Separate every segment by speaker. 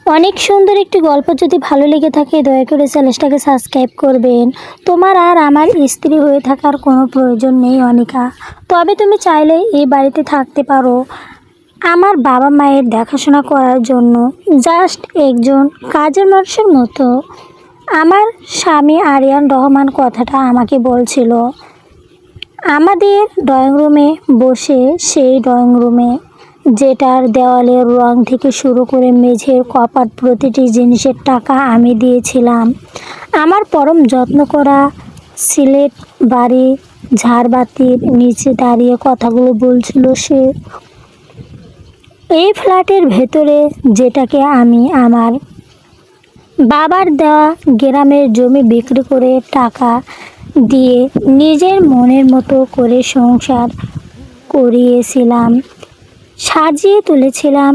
Speaker 1: অনেক সুন্দর একটি গল্প যদি ভালো লেগে থাকে দয়া করে চ্যানেলটাকে সাবস্ক্রাইব করবেন। তোমার আর আমার স্ত্রী হয়ে থাকার কোনো প্রয়োজন নেই অনিকা, তবে তুমি চাইলে এই বাড়িতে থাকতে পারো আমার বাবা মায়ের দেখাশোনা করার জন্য, জাস্ট একজন কাজের মানুষের মতো। আমার স্বামী আরিয়ান রহমান কথাটা আমাকে বলছিল আমাদের ড্রয়িং রুমে বসে, সেই ড্রয়িং রুমে যেটার দেওয়ালের রং থেকে শুরু করে মেঝের কপাট প্রতিটি জিনিসের টাকা আমি দিয়েছিলাম। আমার পরম যত্ন করা সিলেট বাড়ি ঝাড়বাতির নিচে দাঁড়িয়ে কথাগুলো বলছিল সে। এই ফ্ল্যাটের ভেতরে যেটাকে আমি আমার বাবার দেওয়া গ্রামের জমি বিক্রি করে টাকা দিয়ে নিজের মনের মতো করে সংসার করিয়েছিলাম, সাজিয়ে তুলেছিলাম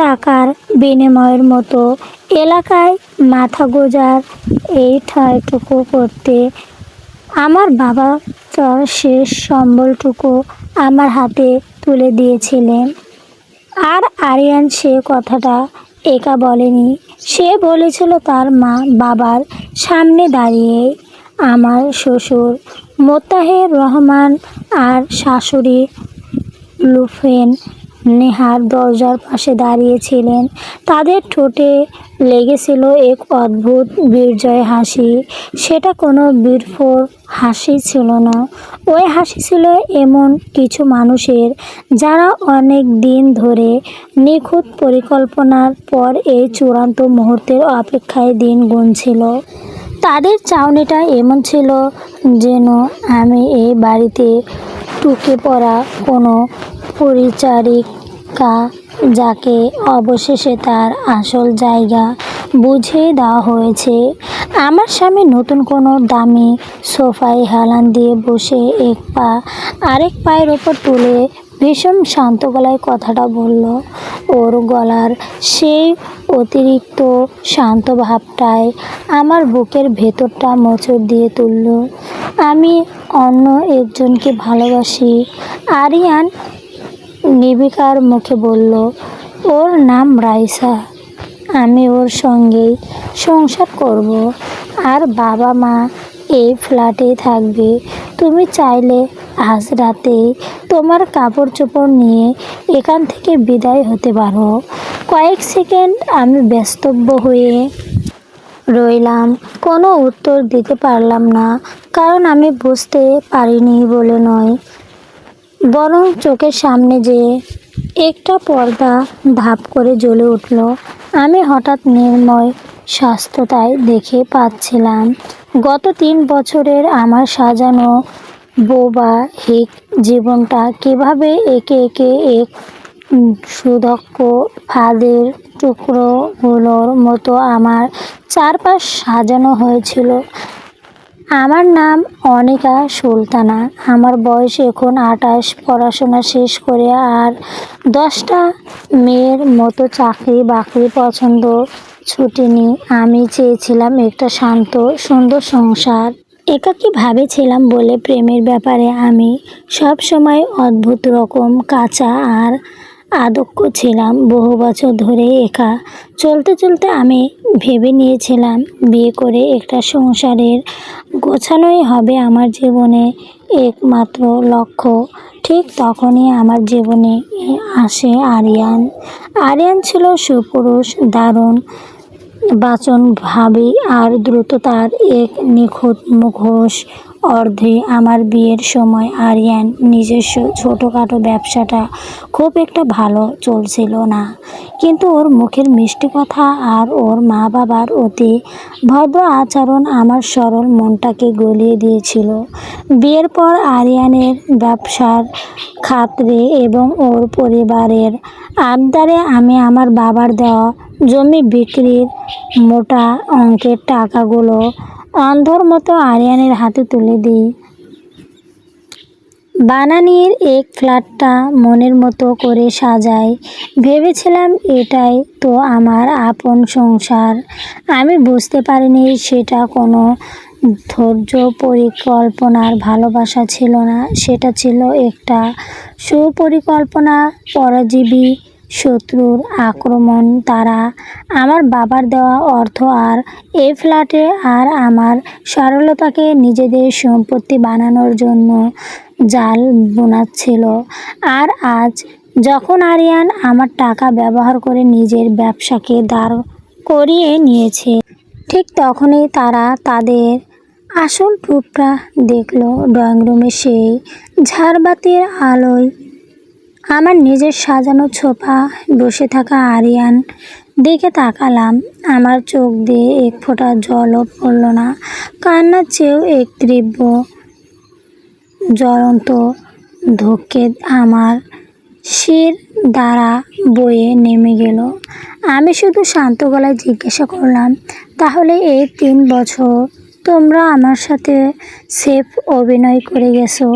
Speaker 1: টাকার বিনিময়ের মতো। এলাকায় মাথা গোঁজার এই ঠাঁইটুকু করতে আমার বাবা তার শেষ সম্বলটুকু আমার হাতে তুলে দিয়েছিলেন। আর আরিয়ান সে কথাটা একা বলেনি, সে বলেছিল তার মা বাবার সামনে দাঁড়িয়ে। আমার শ্বশুর মোত্তাহের রহমান আর শাশুড়ি লুফেন নেহার দরজার পাশে দাঁড়িয়েছিলেন। তাদের ঠোঁটে লেগেছিল এক অদ্ভুত বিজয় হাসি। সেটা কোনো বিড়ফোর হাসি ছিল না, ওই হাসি ছিল এমন কিছু মানুষের যারা অনেক দিন ধরে নিখুঁত পরিকল্পনার পর এই চূড়ান্ত মুহূর্তের অপেক্ষায় দিন গুনছিল। তাদের চাউনিটা এমন ছিল যেন আমি এই বাড়িতে টুকে পড়া কোনো পরিচারিকা, যাকে অবশেষে তার আসল জায়গা বুঝিয়ে দেওয়া হয়েছে। আমার স্বামী নতুন কোনো দামি সোফায় হেলান দিয়ে বসে এক পা আরেক পায়ের ওপর তুলে ভীষণ শান্ত গলায় কথাটা বলল। ওর গলার সেই অতিরিক্ত শান্ত ভাবটায় আমার বুকের ভেতরটা মোচড় দিয়ে তুলল। আমি অন্য একজনকে ভালোবাসি, আরিয়ান নির্বিকার মুখে বলল। ওর নাম রাইসা, আমি ওর সঙ্গেই সংসার করব, আর বাবা মা এই ফ্ল্যাটেই থাকবে। তুমি চাইলে আজ রাতেই তোমার কাপড় চোপড় নিয়ে এখান থেকে বিদায় হতে পারো। কয়েক সেকেন্ড আমি ব্যস্তব্য হয়ে রইলাম, কোনো উত্তর দিতে পারলাম না, কারণ আমি বুঝতে পারিনি বলে নয়, বরং চোখের সামনে যে একটা পর্দা ধাপ করে জ্বলে উঠল। আমি হঠাৎ নির্ময় স্বাস্থ্যতায় দেখে পাচ্ছিলাম গত 3 বছরের আমার সাজানো বৈবাহিক জীবনটা কিভাবে একে একে এক সুদক্ষ ফাঁদের টুকরোগুলোর মতো আমার চারপাশ সাজানো হয়েছিল। আমার নাম অনিকা সুলতানা, আমার বয়স এখন 28, পড়াশোনা শেষ করে আর 10টা মেয়ের মতো চাকরি বাকরি পছন্দ ছুটেনি। আমি চেয়েছিলাম একটা শান্ত সুন্দর সংসার। একাকী ভেবেছিলাম বলে প্রেমের ব্যাপারে আমি সব সময় অদ্ভুত রকম কাঁচা আর আদক্ষ ছিলাম। বহু বছর ধরে একা চলতে চলতে আমি ভেবে নিয়েছিলাম বিয়ে করে একটা সংসারের গোছানোই হবে আমার জীবনে একমাত্র লক্ষ্য। ঠিক তখনই আমার জীবনে আসে আরিয়ান। আরিয়ান ছিল সুপুরুষ, দারুণ বাচনভাবী আর দ্রুততার এক নিখুঁত মুখোশ। অর্ধে আমার বিয়ের সময় আরিয়ান নিজস্ব ছোটোখাটো ব্যবসাটা খুব একটা ভালো চলছিল না, কিন্তু ওর মুখের মিষ্টি কথা আর ওর মা বাবার অতি ভদ্র আচরণ আমার সরল মনটাকে গলিয়ে দিয়েছিল। বিয়ের পর আরিয়ানের ব্যবসার খাতিরে এবং ওর পরিবারের আবদারে আমি আমার বাবার দেওয়া জমি বিক্রির মোটা অঙ্কের টাকাগুলো অন্ধর মতো আরিয়ানের হাতে তুলে দিই। বানানির এক ফ্ল্যাটটা মনের মতো করে সাজাই, ভেবেছিলাম এটাই তো আমার আপন সংসার। আমি বুঝতে পারিনি সেটা কোনো ধৈর্য পরিকল্পনার ভালোবাসা ছিল না, সেটা ছিল একটা সুপরিকল্পনা পরজীবী শত্রুর আক্রমণ। তারা আমার বাবার দেওয়া অর্থ আর এই ফ্ল্যাটে আর আমার সরলতাকে নিজেদের সম্পত্তি বানানোর জন্য জাল বোনাচ্ছিল। আর আজ যখন আরিয়ান আমার টাকা ব্যবহার করে নিজের ব্যবসাকে দাঁড় করিয়ে নিয়েছে, ঠিক তখনই তারা তাদের আসল রূপটা দেখলো। ড্রয়িং রুমে সেই ঝাড়বাতির আলোয় আমার নিজের সাজানো ছোপা বসে থাকা আরিয়ান দিকে তাকালাম। আমার চোখ দিয়ে এক ফোঁটা জলও পড়ল না। কান্নার চেয়েও এক তীব্র জ্বলন্ত ধক্কে আমার শির দ্বারা বয়ে নেমে গেল। আমি শুধু শান্ত গলায় জিজ্ঞাসা করলাম, তাহলে এই 3 বছর তোমরা আমার সাথে সেফ অভিনয় করে গেছো?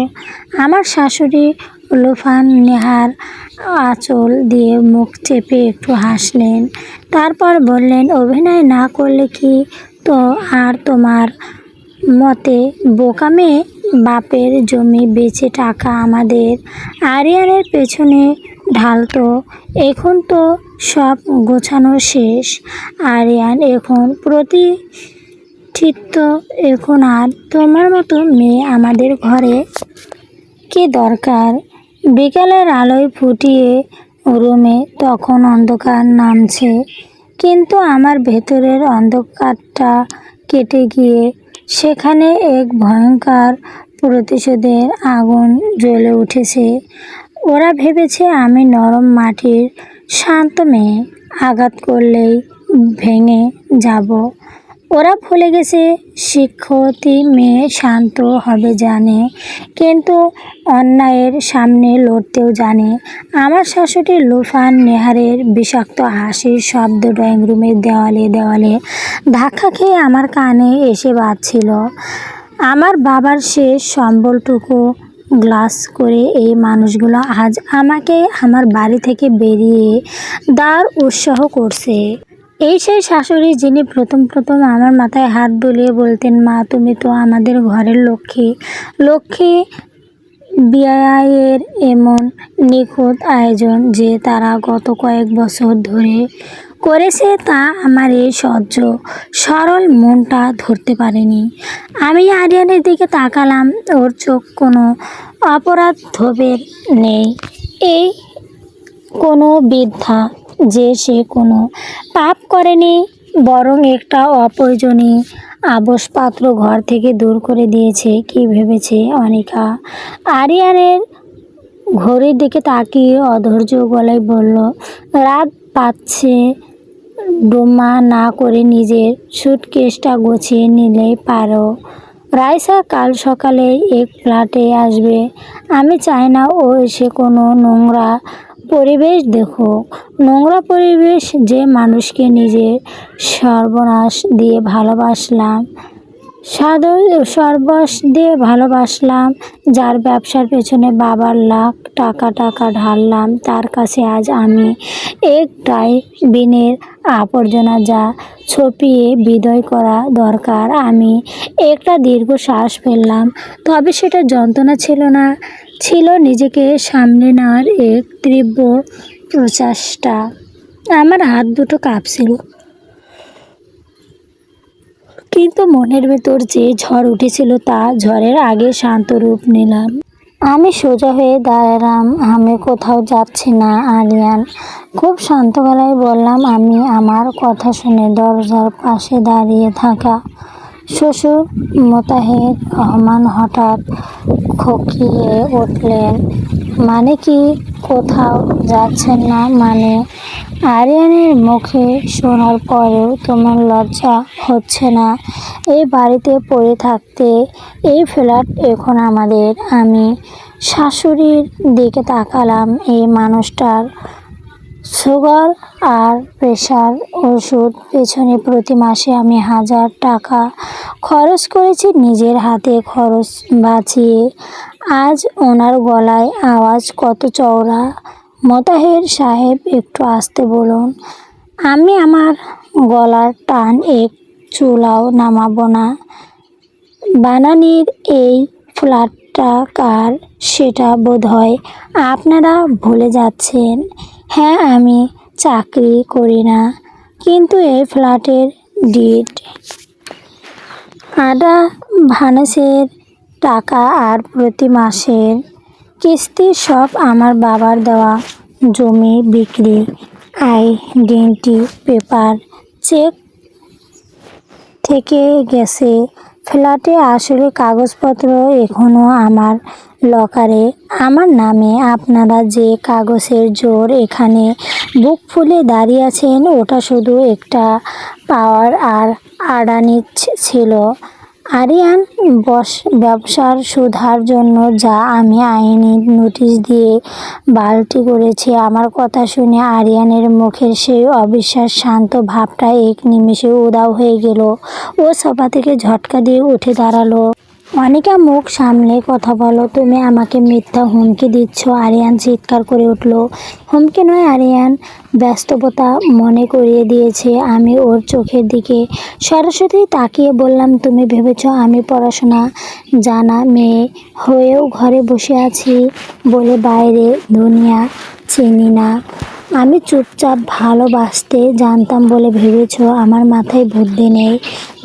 Speaker 1: আমার শাশুড়ি লুফান নেহার আঁচল দিয়ে মুখ চেপে একটু হাসলেন, তারপর বললেন, অভিনয় না করলে কি তো আর তোমার মতে বোকা মেয়ে বাপের জমি বেচে টাকা আমাদের আরিয়ানের পেছনে ঢালতো? এখন তো সব গোছানো শেষ। আরিয়ান এখন প্রতিষ্ঠিত। এখন আর তোমার মতো মেয়ে আমাদের ঘরে কি দরকার? বিকালের আলোয় ফুটিয়ে রুমে তখন অন্ধকার নামছে, কিন্তু আমার ভেতরের অন্ধকারটা কেটে গিয়ে সেখানে এক ভয়ঙ্কর প্রতিশোধের আগুন জ্বলে উঠেছে। ওরা ভেবেছে আমি নরম মাটির শান্ত মেয়ে, আঘাত করলেই ভেঙে যাব। ওরা ভুলে গেছে শিক্ষিত মেয়ে শান্ত হবে জানে, কিন্তু অন্যায়ের সামনে লড়তেও জানে। আমার শাশুড়ি লুফান নেহারের বিষাক্ত হাসির শব্দ ড্রয়িং রুমের দেওয়ালে দেওয়ালে ধাক্কা খেয়ে আমার কানে এসে বাজছিল। আমার বাবার শেষ সম্বলটুকু গ্লাস করে এই মানুষগুলো আজ আমাকে আমার বাড়ি থেকে বেরিয়ে দেওয়ার উৎসাহ করছে। এই সেই শাশুড়ি যিনি প্রথম প্রথম আমার মাথায় হাত বুলিয়ে বলতেন, মা তুমি তো আমাদের ঘরের লক্ষ্মী। লক্ষ্মী বিয়ের এমন নিখুঁত আয়োজন যে তারা গত কয়েক বছর ধরে করেছে তা আমার এই সহ্য সরল মনটা ধরতে পারেনি। আমি আরিয়ানের দিকে তাকালাম। ওর চোখ কোনো অপরাধবোধের নেই, এই কোনো বৃদ্ধা যে সে কোনো পাপ করেনি, বরং একটা অপ্রয়োজনীয় আবশপাত্র ঘর থেকে দূর করে দিয়েছে। কি ভেবেছে অনিকা? আরিয়ানের ঘড়ির দিকে তাকিয়ে অধৈর্য গলায় বলল, রাত পাচ্ছে, ডোমা না করে নিজের সুটকেসটা গুছিয়ে নিলেই পারো। রাইসা কাল সকালে এক ফ্ল্যাটে আসবে। আমি চাই না ও এসে কোনো নোংরা পরিবেশ দেখুক। নোংরা পরিবেশ? যে মানুষকে নিজের সর্বনাশ দিয়ে ভালোবাসলাম, সর্বস্ব দিয়ে ভালোবাসলাম, যার ব্যবসার পেছনে বাবার লাখ টাকা ঢাললাম, তার কাছে আজ আমি এক ডাস্টবিনের আবর্জনা যা ছপিয়ে বিদায় করা দরকার। আমি একটা দীর্ঘ শ্বাস ফেললাম, তবে সেটা যন্ত্রণা ছিল না, ছিল নিজেকে সামলে নেওয়ার এক তীব্র প্রচেষ্টা। আমার হাত দুটো কাঁপছিল, কিন্তু মনের ভেতর যে ঝড় উঠেছিল তা ঝড়ের আগে শান্ত রূপ নিলাম। আমি সোজা হয়ে দাঁড়ালাম। আমি কোথাও যাচ্ছি না আরিয়ান, খুব শান্ত গলায় বললাম আমি। আমার কথা শুনে দরজার পাশে দাঁড়িয়ে থাকা শ্বশুর মোতাহের রহমান হঠাৎ খকিয়ে উঠলেন, মানে কি কোথাও যাচ্ছেন না মানে? আরিয়ানের মুখে শোনার পরেও তোমার লজ্জা হচ্ছে না এই বাড়িতে পড়ে থাকতে? এই ফ্ল্যাট এখন আমাদের। আমি শাশুড়ির দিকে তাকালাম। এই মানুষটার সুগার আর প্রেশার ওষুধ পেছনে প্রতি মাসে আমি 1000 টাকা খরচ করেছি, নিজের হাতে খরচ বাঁচিয়ে। আজ ওনার গলায় আওয়াজ কত চওড়া। মোতাহের সাহেব একটু আস্তে বলুন। আমি আমার গলার টান এক চুলাও নামাবো না। বানানির এই ফ্ল্যাটটা কার সেটা বোধহয় আপনারা ভুলে যাচ্ছেন। হ্যাঁ, আমি চাকরি করি না, কিন্তু এই ফ্ল্যাটের ডিড, অ্যাডভান্সের টাকা আর প্রতি মাসের কিস্তি সব আমার বাবার দেওয়া। জমি বিক্রি, আইডেন্টি পেপার চেক থেকে গেছে। ফ্ল্যাটে আসলে কাগজপত্র এখনো আমার লকারে আমার নামে। আপনারা যে কাগজের জোর এখানে বুক ফুলে দাঁড়িয়ে আছেন, ওটা শুধু একটা পাওয়ার আর আড়ানি ছিল। আরিয়ান ব্যবসার সুধার জন্য যা আমি আইনি নোটিশ দিয়ে বালতি করেছি। আমার কথা শুনে আরিয়ানের মুখের সেই অবিশ্বাস শান্ত ভাবটা এক নিমেষে উধাও হয়ে গেল। ও সোফা থেকে ঝটকা দিয়ে উঠে দাঁড়ালো। অনিকা, মুখ সামলে কথা বলো। তুমি আমাকে মিথ্যা হুমকি দিচ্ছ। আরিয়ান চিৎকার করে উঠল। হুমকি নয়, আরিয়ান বাস্তবতা মনে করিয়ে দিয়েছে। আমি ওর চোখের দিকে সরাসরি তাকিয়ে বললাম, তুমি ভেবেছ আমি পড়াশোনা জানা মেয়ে হয়েও ঘরে বসে আছি বলে বাইরে দুনিয়া চিনি না? আমি চুপচাপ ভালোবাসতে জানতাম বলে ভেবেছ আমার মাথায় বুদ্ধি নেই?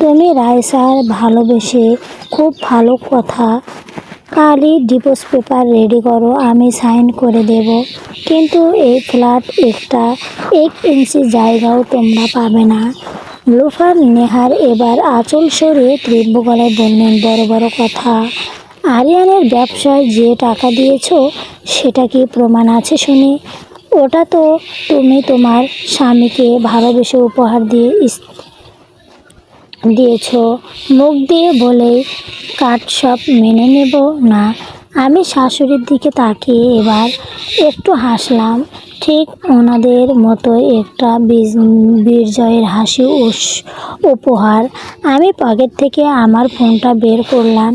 Speaker 1: তুমি রাইসার ভালোবেসে খুব ভালো কথা। কালই ডিভোর্স পেপার রেডি করো, আমি সাইন করে দেব। কিন্তু এই ফ্ল্যাট একটা 1 ইঞ্চি জায়গাও তোমরা পাবে না। লোফার নেহার এবার আঁচল সরে তীব্র গলায় বললেন, বড় বড় কথা। আরিয়ানের ব্যবসায় যে টাকা দিয়েছ সেটা কি প্রমাণ আছে শুনি? ওটা তো তুমি তোমার স্বামীকে ভালোবেসে উপহার দিয়েছ। মুখ দিয়ে বলেই কাট সব মেনে নেব না? আমি শাশুড়ির দিকে তাকিয়ে এবার একটু হাসলাম, ঠিক ওনাদের মতোই একটা বিজয়ের হাসি উপহার। আমি পকেট থেকে আমার ফোনটা বের করলাম।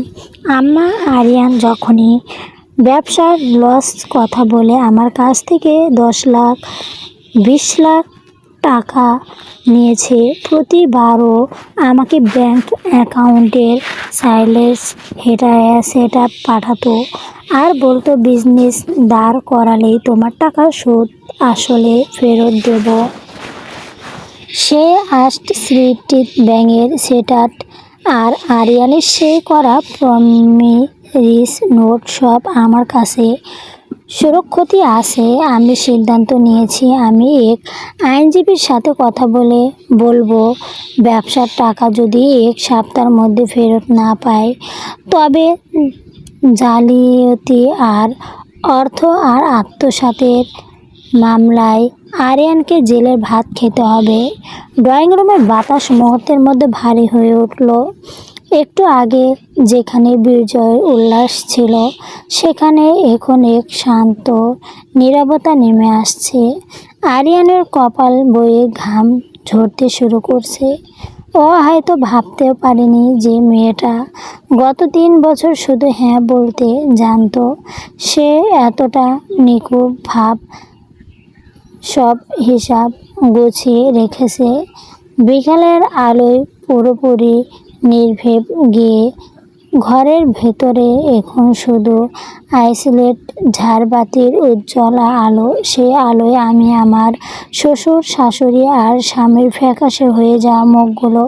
Speaker 1: আম্মা, আরিয়ান যখনই ব্যবসার লস কথা বলে আমার কাছ থেকে 10 লাখ 20 লাখ টাকা নিয়েছে, প্রতিবারও আমাকে ব্যাংক অ্যাকাউন্টের সাইলেন্স সেটা পাঠাতো আর বলতো, বিজনেস দাঁড় করালেই তোমার টাকা সুদ আসলে ফেরত দেব। সে আস্ট স্ট্রিট ব্যাংকের সেটাট আর আরিয়ানের সই করা প্রমিস নোট সব আমার কাছে সুরক্ষিত আছে। আমি সিদ্ধান্ত নিয়েছি, আমি এক আইনজীবীর সাথে কথা বলবো। ব্যবসার টাকা যদি 1 সপ্তাহের মধ্যে ফেরত না পাই, তবে জালিয়াতি আর অর্থ আর আত্মসাতের মামলায় আরিয়ানকে জেলের ভাত খেতে হবে। ড্রয়িং রুমের বাতাস মুহূর্তের মধ্যে ভারী হয়ে উঠল। একটু আগে যেখানে বিজয়ের উল্লাস ছিল, সেখানে এখন এক শান্ত নীরবতা নেমে আসছে। আরিয়ানের কপাল বয়ে ঘাম ঝরতে শুরু করছে। ও হয়তো ভাবতেও পারেনি যে মেয়েটা গত 3 বছর শুধু হ্যাঁ বলতে জানতো, সে এতটা নিখুঁত ভাব সব হিসাব গুছিয়ে রেখেছে। বিকালের আলোয় পুরোপুরি নির্ভেব গিয়ে ঘরের ভেতরে এখন শুধু আইসোলেট ঝাড়বাতির উজ্জ্বল আলো। সে আলোয় আমি আমার শ্বশুর, শাশুড়ি আর স্বামীর ফ্যাকাশে হয়ে যাওয়া মুখগুলো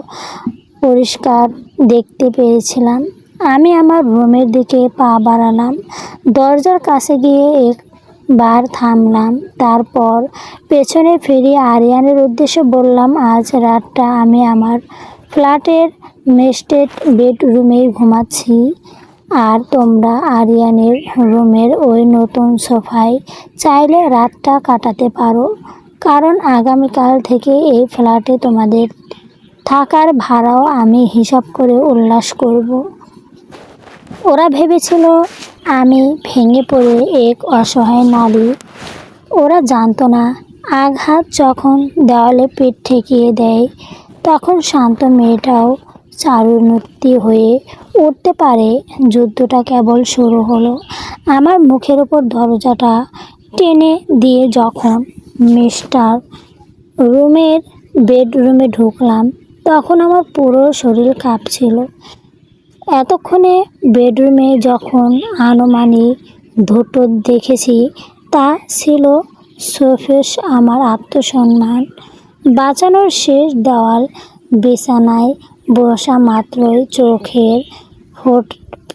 Speaker 1: পরিষ্কার দেখতে পেয়েছিলাম। আমি আমার রুমের দিকে পা বাড়ালাম, দরজার কাছে গিয়ে একবার থামলাম, তারপর পেছনে ফিরে আরিয়ানের উদ্দেশ্যে বললাম, আজ রাতটা আমি আমার ফ্ল্যাটের মাস্টার বেডরুমেই ঘুমাচ্ছি, আর তোমরা আরিয়ানের রুমের ওই নতুন সোফায় চাইলে রাতটা কাটাতে পারো, কারণ আগামীকাল থেকে এই ফ্ল্যাটে তোমাদের থাকার ভাড়াও আমি হিসাব করে উল্লাস করব। ওরা ভেবেছিল আমি ভেঙে পড়ে এক অসহায় নারী। ওরা জানতো না, আঘাত যখন দেওয়ালে পিঠ ঠেকিয়ে দেয়, তখন শান্ত মেয়েটাও চারুমূর্তি হয়ে উঠতে পারে। যুদ্ধটা কেবল শুরু হলো। আমার মুখের ওপর দরজাটা টেনে দিয়ে যখন মিস্টার বেডরুমে ঢুকলাম, তখন আমার পুরো শরীর কাঁপছিল। এতক্ষণে বেডরুমে যখন আনুমানিক দুটো দেখেছি, তা ছিল সোফেস আমার আত্মসম্মান বাঁচানোর শেষ দেওয়াল। বিছানায় বসা মাত্রই চোখের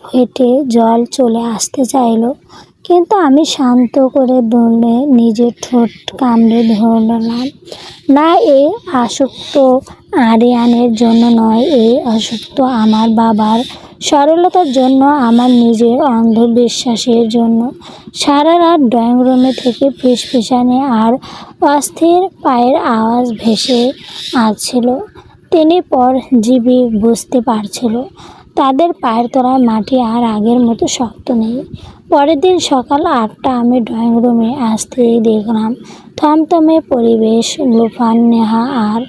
Speaker 1: ফেটে জল চলে আসতে চাইল, কিন্তু আমি শান্ত করে বললে নিজের ঠোঁট কামড়ে ধরলাম, না, এই আসক্ত আরিয়ানের জন্য নয়, এই আসক্ত আমার বাবার সরলতার জন্য, আমার নিজের অন্ধবিশ্বাসের জন্য। সারা রাত ড্রয়িং রুমে থেকে ফিসফিসানি আর অস্থির পায়ের আওয়াজ ভেসে আসছিল। তিনি পরজীবী বুঝতে পারছিল তাদের পায়ের তলায় মাটি আর আগের মতো শক্ত নেই। পরের দিন সকাল 8টা আমি ড্রয়িং রুমে আসতেই দেখলাম থমথমে পরিবেশ। লুফান, নেহা আর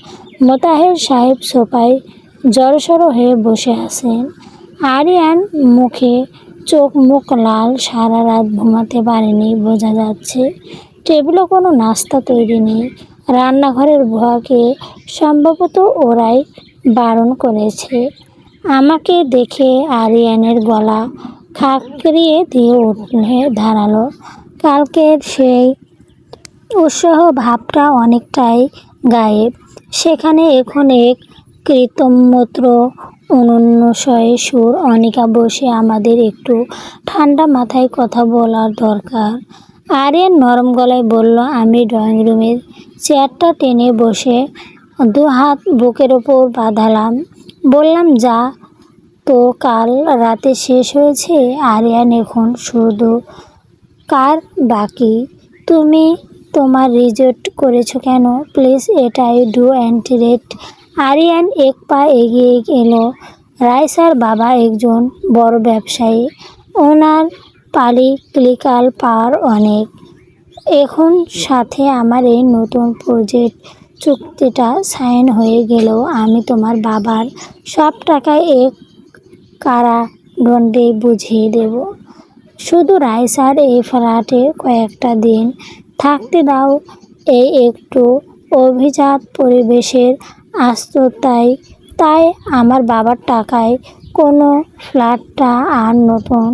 Speaker 1: মোতাহের সাহেব সোফায় জড়সড় হয়ে বসে আছেন। আরিয়ান মুখে চোখ মুখ লাল, সারা রাত ঘুমাতে পারেনি বোঝা যাচ্ছে। টেবিলে কোনো নাস্তা তৈরি নেই। রান্নাঘরের ভুয়াকে সম্ভবত ওরাই বারণ করেছে। আমাকে দেখে আরিয়ানের গলা খাঁকরিয়ে দিয়ে উঠে দাঁড়ালো। কালকের সেই উৎসাহ ভাবটা অনেকটাই গায়েব। সেখানে এখন এক কৃতমূত্র অনুন্নসয় সুর। অনিকা বসে, আমাদের একটু ঠান্ডা মাথায় কথা বলার দরকার। আরিয়ান নরম গলায় বলল। আমি ড্রয়িং রুমের চেয়ারটা টেনে বসে 2 হাত বুকের ওপর বাঁধালাম। বললাম, যা তো কাল রাতে শেষ হয়েছে। আরিয়ান এখন শুধু কার বাকি? তুমি তোমার রিজেক্ট করেছো কেন? প্লিজ, এটাই ডু অ্যান্টিরেট। আরিয়ান এক পা এগিয়ে এলো। রাইসার বাবা একজন বড় ব্যবসায়ী, ওনার পলিটিক্যাল পাওয়ার অনেক। এখন সাথে আমার এই নতুন প্রজেক্ট চুক্তিটা সাইন হয়ে গেলেও আমি তোমার বাবার সব টাকা এক কারাদণ্ডে বুঝিয়ে দেব। শুধু রাইসার এই ফ্ল্যাটে কয়েকটা দিন থাকতে দাও। এই একটু অভিজাত পরিবেশের আস্ততায় তাই আমার বাবার টাকায় কোনো ফ্ল্যাটটা আর নতুন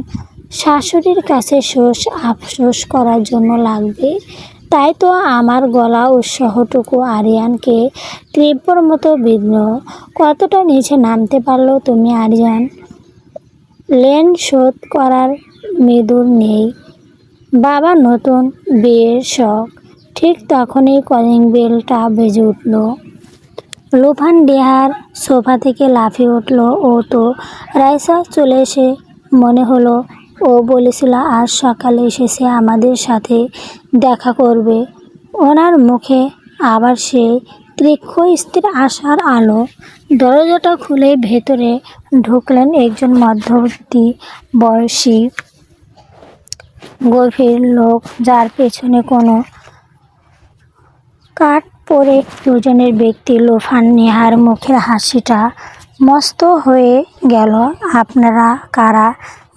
Speaker 1: শাশুড়ির কাছে আফসোস করার জন্য লাগবে। তাই তো আমার গলা উৎসাহটুকু আরিয়ানকে তীব্র মতো বিঁধল। কতটা নিচে নামতে পারলো তুমি আরিয়ান? লেন শোধ করার মেদুর নেই। বাবা নতুন বিয়ের শখ। ঠিক তখনই কলিং বেলটা বেজে উঠল। লুফান ডেহার সোফা থেকে লাফিয়ে উঠল। ও তো রাইসা চলে এসে মনে হলো। ও বলেছিল আজ সকালে এসেছে আমাদের সাথে দেখা করবে। ওনার মুখে আবার সেই তীক্ষ্ণ স্থির আশার আলো। দরজাটা খুলে ভেতরে ঢুকলেন একজন মধ্যবর্তী বয়সী গভীর লোক, যার পেছনে কোনো কাট পরে দুজনের ব্যক্তি। লুফান নেহার মুখের হাসিটা মস্ত হয়ে গেল। আপনারা কারা?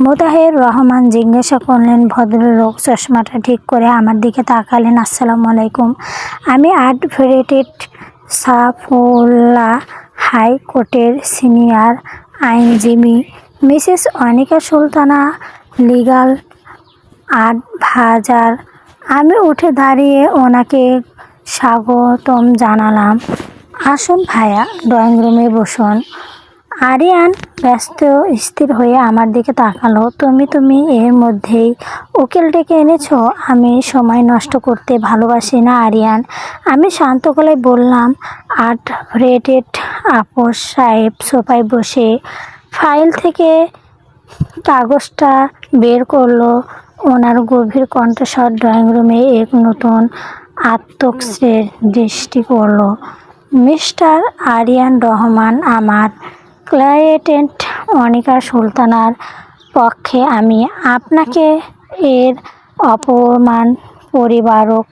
Speaker 1: মোতাহের রহমান জিজ্ঞাসা করলেন। ভদ্রলোক চশমাটা ঠিক করে আমার দিকে তাকালেন। আসসালামু আলাইকুম, আমি অ্যাডভোকেট সাফুল্লাহ, হাইকোর্টের সিনিয়র আইনজীবী। Mrs Anika Sultana, legal adviser. আমি উঠে দাঁড়িয়ে ওনাকে স্বাগতম জানালাম। আসুন ভাইয়া, ড্রয়িং রুমে বসুন। আরিয়ান ব্যস্ত স্থির হয়ে আমার দিকে তাকালো। তুমি এর মধ্যেই উকিল ডেকে এনেছো? আমি সময় নষ্ট করতে ভালোবাসি না আরিয়ান, আমি শান্ত গলায় বললাম। অ্যাডভোকেট আপস সাহেব সোফায় বসে ফাইল থেকে কাগজটা বের করলো। ওনার গভীর কণ্ঠস্বর ড্রয়িং রুমে এক নতুন আতঙ্কের দৃষ্টি করল। মিস্টার আরিয়ান রহমান, আমার ক্লায়েন্ট অনিকা সুলতানার পক্ষে আমি আপনাকে এর অপমান পরিবারক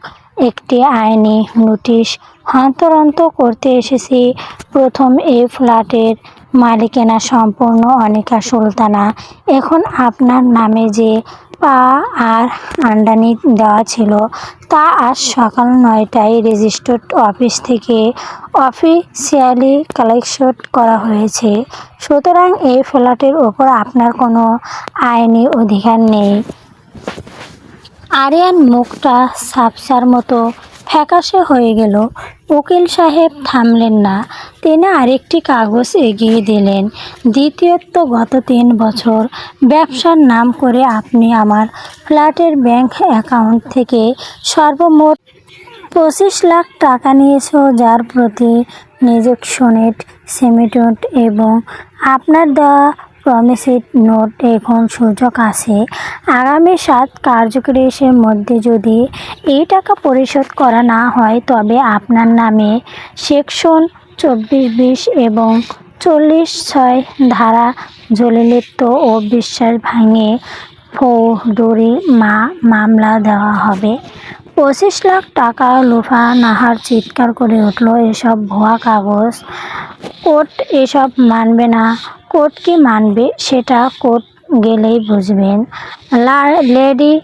Speaker 1: একটি আইনি নোটিশ হস্তান্তর করতে এসেছি। প্রথম এই ফ্ল্যাটের মালিকানা সম্পূর্ণ অনিকা সুলতানা। এখন আপনার নামে যে আর আমদানি দেওয়া ছিল তা আজ সকাল 9টায় রেজিস্ট্রার অফিস থেকে অফিসিয়ালি কালেকশন করা হয়েছে। সুতরাং এই ফ্ল্যাটের ওপর আপনার কোনো আইনি অধিকার নেই। আরিয়ান মুখটা সাপসার মতো ফ্যাকাশে হয়ে গেল। উকিল সাহেব থামলেন না। তিনি আরেকটি কাগজ এগিয়ে দিলেন। দ্বিতীয়ত, গত 3 বছর ব্যবসার নাম করে আপনি আমার ফ্ল্যাটের ব্যাংক অ্যাকাউন্ট থেকে সর্বমোট 25 লাখ টাকা নিয়েছ, যার প্রতি নির্দেশনেট সেমিটোট এবং আপনার দেওয়া প্রমিসেড নোট। এখন সুযোগ আছে, আগামী 7 কার্যদিবসের মধ্যে যদি এই টাকা পরিশোধ করা না হয় তবে আপনার নামে সেকশন 24(20) এবং 40(6) ধারা জলিলিপ্ত ও বিশ্বাস ভাঙে ফৌজদারি মামলা দেওয়া হবে। 25 লাখ টাকা লুফা নাহার চিৎকার করে উঠল, এসব ভুয়া কাগজ, কোর্ট এসব মানবে না। কোর্ট কি মানবে সেটা কোর্ট গেলেই বুঝবেন। লেডি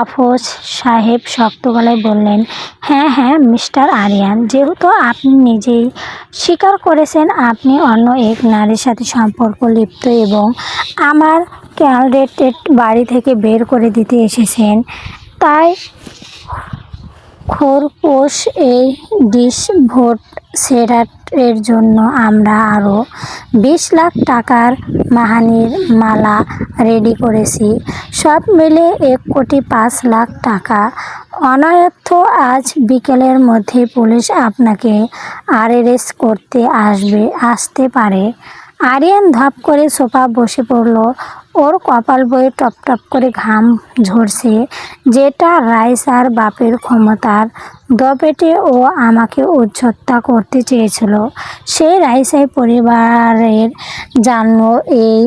Speaker 1: আফরোজ সাহেব শক্ত গলায় বললেন, হ্যাঁ হ্যাঁ মিস্টার আরিয়ান, যেহেতু আপনি নিজেই স্বীকার করেছেন আপনি অন্য এক নারীর সাথে সম্পর্ক লিপ্ত এবং আমার ক্যান্ডিডেট বাড়ি থেকে বের করে দিতে এসেছেন, তাই খোরপোশ এই ডিভোর্স সেটেলমেন্টের জন্য আমরা আরও 20 লাখ টাকার মানহানির মামলা রেডি করেছি। সব মিলে 1,05,00,000 টাকা। অন্যথা আজ বিকেলের মধ্যে পুলিশ আপনাকে অ্যারেস্ট করতে আসতে পারে। আরিয়ান ধপ করে সোফা বসে পড়ল। ওর কপাল বয়ে টপ টপ করে ঘাম ঝরছে। যেটা রাইসার বাপের ক্ষমতার দপেটে ও আমাকে উচ্ছেদ করতে চেয়েছিল, সেই রাইসাই পরিবারের জন্য এই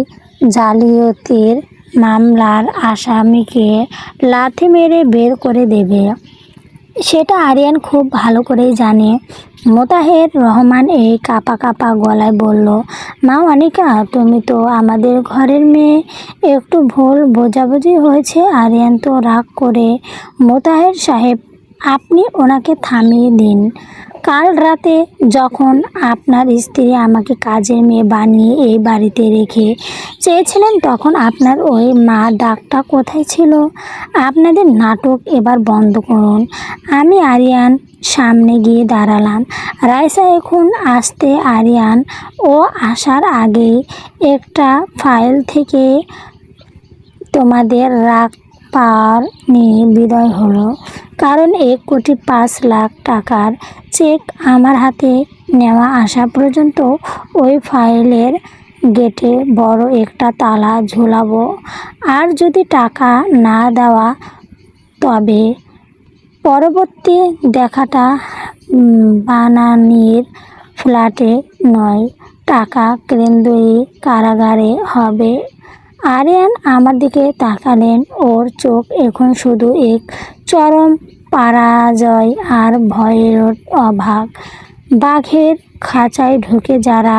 Speaker 1: জালিয়াতির মামলার আসামিকে লাথি মেরে বের করে দেবে, সেটা আরিয়ান খুব ভালো করেই জানে। মোতাহের রহমান এই কাঁপা কাঁপা গলায় বলল, মা অনিকা, তুমি তো আমাদের ঘরের মেয়ে, একটু ভুল বোঝাবুঝি হয়েছে। আরিয়ান তো রাগ করে, মোতাহের সাহেব আপনি ওনাকে থামিয়ে দিন। কাল রাতে যখন আপনার স্ত্রী আমাকে কাজের মেয়ে বানিয়ে এই বাড়িতে রেখে চেয়েছিলেন তখন আপনার ওই মা ডাকটা কোথায় ছিল? আপনাদের নাটক এবার বন্ধ করুন। আমি আরিয়ান সামনে গিয়ে দাঁড়ালাম। রাইসা এখন আসতে আরিয়ান ও আসার আগেই একটা ফাইল থেকে তোমাদের রাগ পাওয়ার নিয়ে বিদায় হলো, কারণ 1,05,00,000 টাকার চেক আমার হাতে নেওয়া আসা পর্যন্ত ওই ফাইলের গেটে বড় একটা তালা ঝুলাবো, আর যদি টাকা না দেওয়া তবে পরবর্তী দেখাটা বানানির ফ্ল্যাটে নয়, টাকা কেন্দ্রীয় কারাগারে হবে। আরিয়ান আমার দিকে তাকালেন। ওর চোখ এখন শুধু এক চরম পরাজয় আর ভয়ের অভাব। বাঘের খাঁচায় ঢুকে যারা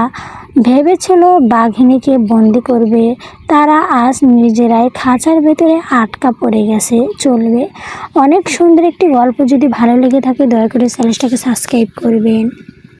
Speaker 1: ভেবেছিল বাঘিনীকে বন্দি করবে, তারা আজ নিজেরাই খাঁচার ভেতরে আটকা পড়ে গেছে। চলবে অনেক সুন্দর একটি গল্প। যদি ভালো লেগে থাকে দয়া করে চ্যানেলটাকে সাবস্ক্রাইব করবেন।